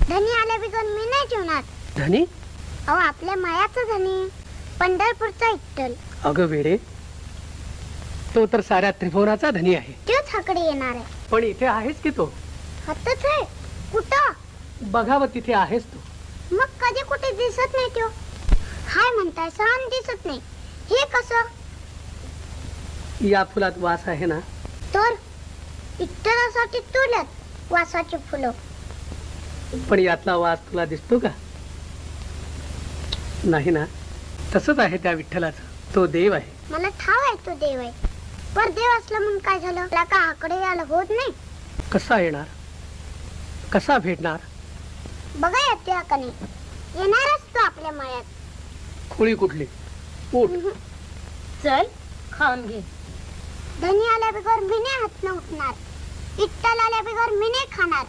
धनी आल्या बिगर मी नाही जेवणार. धनी? अहो आपल्या मायाचा धनी, पंढरपूरचा विठ्ठल. अगं वेडे, तो तर साऱ्या त्रिभुवनाचा धनी आहे. तोच हाकडे येणार आहे. पण इथे आहेच की तो. हातच आहे. कुठं? बघावं तिथे आहेस तू. मग कधी कुठे दिसत नाही तो. हाय म्हणताय सहन दिसत नाही. हे कसं? या फुलात वास आहे ना. तर विठ्ठलासाठी तुलत वासाची फुलं. पण यातला वास तुला दिसतो का? नाही ना. तसंच आहे त्या विठ्ठलाचं. तो देव आहे. मला ठाव आहे तो देव आहे. पर देव असला म्हणून काय झालं? त्याला का आकडे यायला होत नाही? कसा येणार? कसा भेटणार? बघा येते आकाने. येणारच तो आपल्या मायात. खोळी कुठली? उठ. चल खाऊन घे. धनी आल्या बिगर मी नाही हात न उठणार. विठ्ठल आल्या बिगर मी नाही खाणार.